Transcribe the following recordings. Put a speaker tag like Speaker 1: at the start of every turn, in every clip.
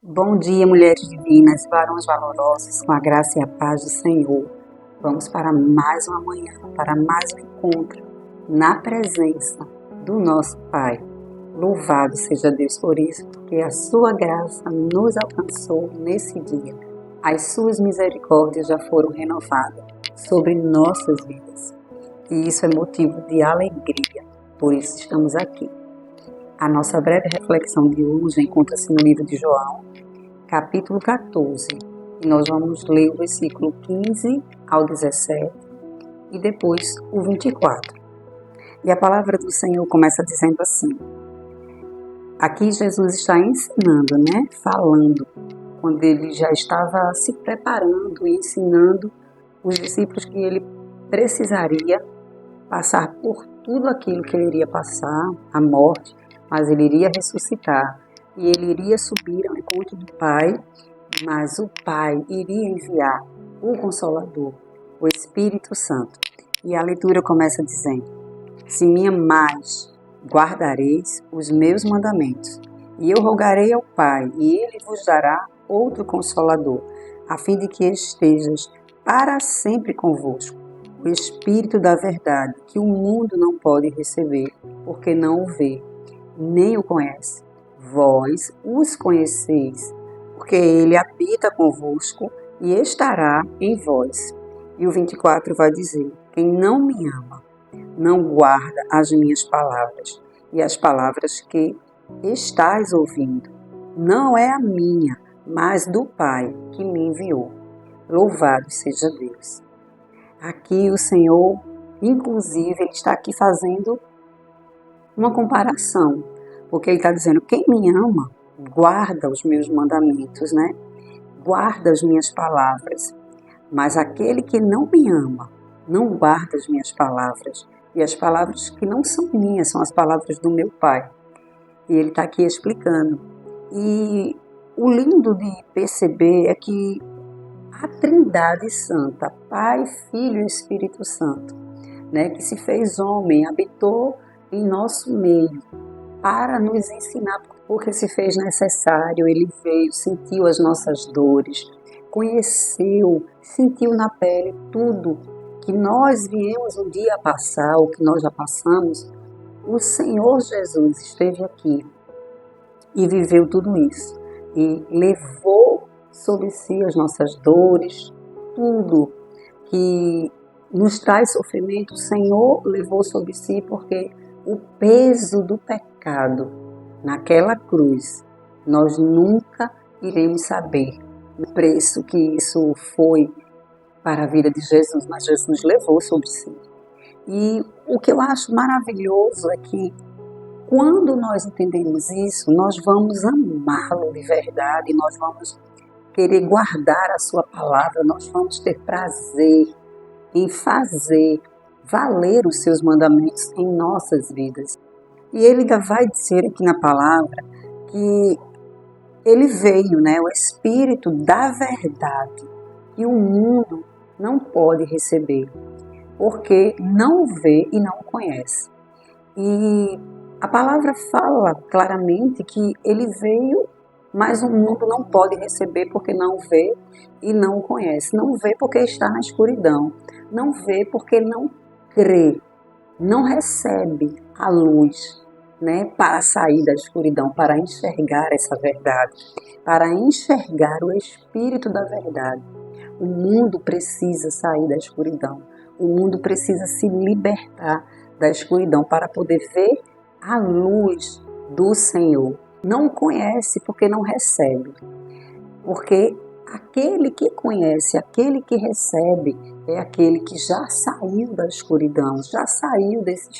Speaker 1: Bom dia, mulheres divinas, varões valorosos, com a graça e a paz do Senhor. Vamos para mais uma manhã, para mais um encontro na presença do nosso Pai. Louvado seja Deus por isso, porque a sua graça nos alcançou nesse dia. As suas misericórdias já foram renovadas sobre nossas vidas. E isso é motivo de alegria, por isso estamos aqui. A nossa breve reflexão de hoje encontra-se no livro de João, capítulo 14, e nós vamos ler o versículo 15 ao 17 e depois o 24. E a palavra do Senhor começa dizendo assim: aqui Jesus está ensinando, falando, quando ele já estava se preparando e ensinando os discípulos que ele precisaria passar por tudo aquilo que ele iria passar, a morte, mas ele iria ressuscitar e ele iria subir ao encontro do Pai, mas o Pai iria enviar o Consolador, o Espírito Santo. E a leitura começa dizendo: se me amais, guardareis os meus mandamentos, e eu rogarei ao Pai, e ele vos dará outro Consolador, a fim de que estejas para sempre convosco, o Espírito da verdade, que o mundo não pode receber, porque não o vê, nem o conhece. Vós os conheceis, porque ele habita convosco e estará em vós. E o 24 vai dizer: quem não me ama, não guarda as minhas palavras, e as palavras que estais ouvindo, não é a minha, mas do Pai que me enviou. Louvado seja Deus. Aqui o Senhor, inclusive, ele está aqui fazendo uma comparação, porque ele está dizendo: quem me ama, guarda os meus mandamentos, guarda as minhas palavras. Mas aquele que não me ama, não guarda as minhas palavras. E as palavras que não são minhas, são as palavras do meu Pai. E ele está aqui explicando. E o lindo de perceber é que a Trindade Santa, Pai, Filho e Espírito Santo, que se fez homem, habitou em nosso meio, para nos ensinar, porque se fez necessário, ele veio, sentiu as nossas dores, conheceu, sentiu na pele tudo que nós viemos um dia passar, ou que nós já passamos. O Senhor Jesus esteve aqui e viveu tudo isso, e levou sobre si as nossas dores, tudo que nos traz sofrimento, o Senhor levou sobre si, porque o peso do pecado naquela cruz, nós nunca iremos saber o preço que isso foi para a vida de Jesus, mas Jesus levou sobre si. E o que eu acho maravilhoso é que quando nós entendemos isso, nós vamos amá-lo de verdade, nós vamos querer guardar a sua palavra, nós vamos ter prazer em fazer valer os seus mandamentos em nossas vidas. E ele ainda vai dizer aqui na palavra que ele veio, o Espírito da verdade, que o mundo não pode receber, porque não vê e não conhece. E a palavra fala claramente que ele veio, mas o mundo não pode receber porque não vê e não conhece. Não vê porque está na escuridão, não vê porque não crê, não recebe a luz, para sair da escuridão, para enxergar essa verdade, para enxergar o Espírito da verdade. O mundo precisa sair da escuridão, o mundo precisa se libertar da escuridão para poder ver a luz do Senhor. Não conhece porque não recebe, porque aquele que conhece, aquele que recebe, é aquele que já saiu da escuridão, já saiu desse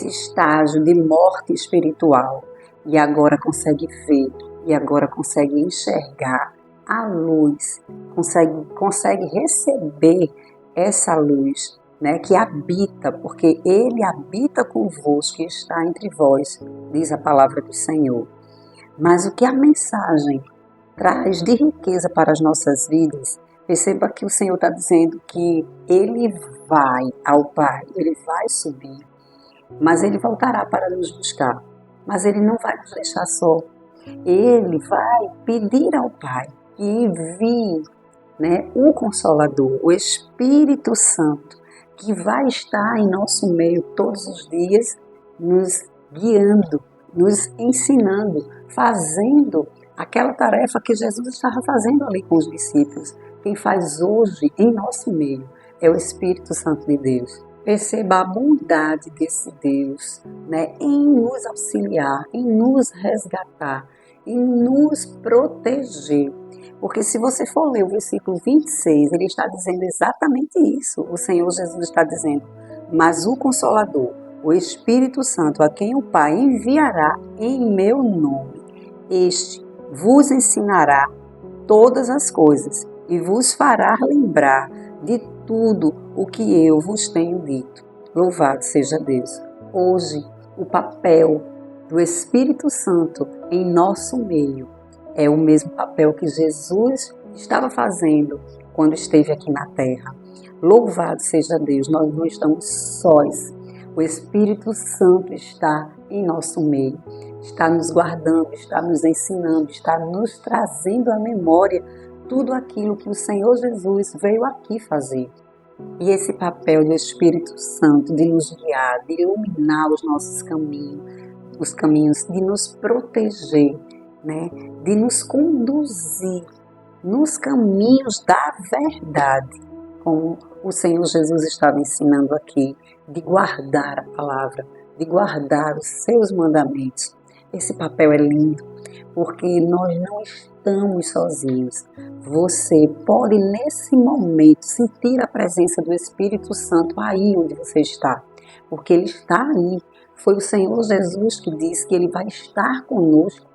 Speaker 1: estágio de morte espiritual, e agora consegue ver, e agora consegue enxergar a luz, consegue receber essa luz, que habita, porque ele habita convosco e está entre vós, diz a palavra do Senhor. Mas o que a mensagem traz de riqueza para as nossas vidas, perceba que o Senhor está dizendo que ele vai ao Pai, ele vai subir, mas ele voltará para nos buscar, mas ele não vai nos deixar só. Ele vai pedir ao Pai que envie, o Consolador, o Espírito Santo, que vai estar em nosso meio todos os dias, nos guiando, nos ensinando, fazendo aquela tarefa que Jesus estava fazendo ali com os discípulos. Quem faz hoje em nosso meio é o Espírito Santo de Deus. Perceba a bondade desse Deus, em nos auxiliar, em nos resgatar, em nos proteger. Porque se você for ler o versículo 26, ele está dizendo exatamente isso. O Senhor Jesus está dizendo: mas o Consolador, o Espírito Santo, a quem o Pai enviará em meu nome, este vos ensinará todas as coisas e vos fará lembrar de tudo o que eu vos tenho dito. Louvado seja Deus. Hoje, o papel do Espírito Santo em nosso meio é o mesmo papel que Jesus estava fazendo quando esteve aqui na terra. Louvado seja Deus, nós não estamos sós. O Espírito Santo está em nosso meio, está nos guardando, está nos ensinando, está nos trazendo à memória tudo aquilo que o Senhor Jesus veio aqui fazer. E esse papel do Espírito Santo de nos guiar, de iluminar os nossos caminhos, de nos proteger, de nos conduzir nos caminhos da verdade, como o Senhor Jesus estava ensinando aqui, de guardar a palavra, de guardar os seus mandamentos. Esse papel é lindo, porque nós não estamos sozinhos. Você pode, nesse momento, sentir a presença do Espírito Santo aí onde você está, porque Ele está aí. Foi o Senhor Jesus que disse que Ele vai estar conosco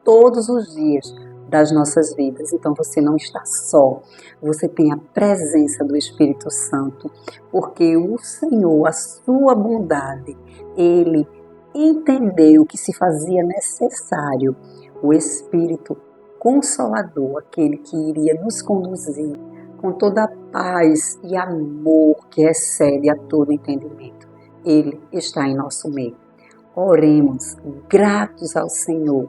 Speaker 1: todos os dias das nossas vidas. Então você não está só, você tem a presença do Espírito Santo, porque o Senhor, a sua bondade, Ele entendeu que se fazia necessário o Espírito Consolador, aquele que iria nos conduzir com toda a paz e amor que excede a todo entendimento. Ele está em nosso meio. Oremos gratos ao Senhor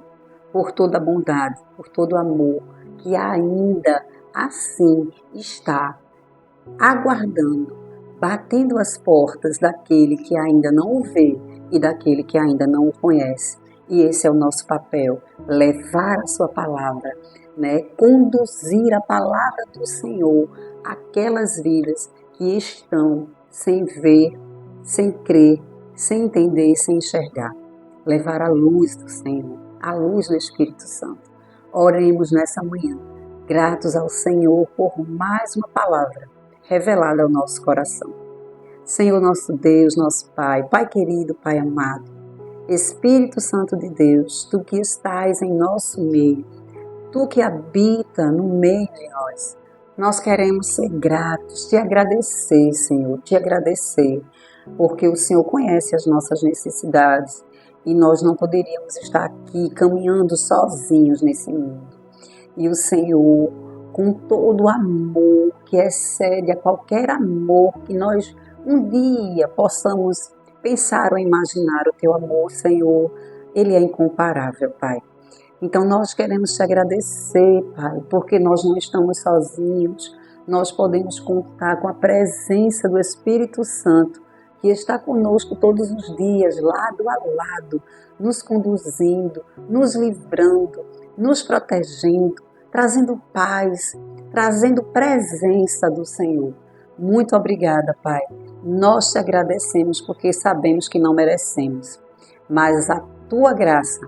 Speaker 1: por toda a bondade, por todo o amor que ainda assim está aguardando, batendo as portas daquele que ainda não o vê e daquele que ainda não o conhece. E esse é o nosso papel, levar a sua palavra, conduzir a palavra do Senhor àquelas vidas que estão sem ver, sem crer, sem entender e sem enxergar. Levar a luz do Senhor, a luz do Espírito Santo. Oremos nessa manhã, gratos ao Senhor por mais uma palavra revelada ao nosso coração. Senhor nosso Deus, nosso Pai, Pai querido, Pai amado, Espírito Santo de Deus, Tu que estás em nosso meio, Tu que habita no meio de nós queremos ser gratos, Te agradecer, Senhor, Te agradecer, porque o Senhor conhece as nossas necessidades e nós não poderíamos estar aqui caminhando sozinhos nesse mundo. E o Senhor, com todo o amor que excede a qualquer amor que nós um dia possamos pensar ou imaginar, o Teu amor, Senhor, Ele é incomparável, Pai. Então nós queremos Te agradecer, Pai, porque nós não estamos sozinhos, nós podemos contar com a presença do Espírito Santo, que está conosco todos os dias, lado a lado, nos conduzindo, nos livrando, nos protegendo, trazendo paz, trazendo presença do Senhor. Muito obrigada, Pai. Nós Te agradecemos porque sabemos que não merecemos, mas a Tua graça,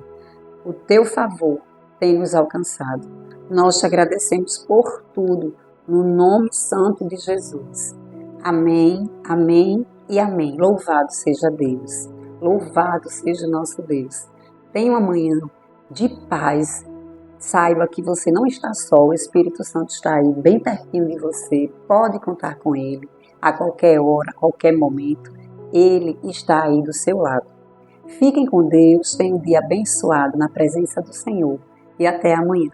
Speaker 1: o Teu favor tem nos alcançado. Nós Te agradecemos por tudo, no nome santo de Jesus. Amém, amém e amém. Louvado seja Deus, louvado seja nosso Deus. Tenha uma manhã de paz. Saiba que você não está só, o Espírito Santo está aí bem pertinho de você, pode contar com Ele a qualquer hora, a qualquer momento, Ele está aí do seu lado. Fiquem com Deus, tenham um dia abençoado na presença do Senhor e até amanhã.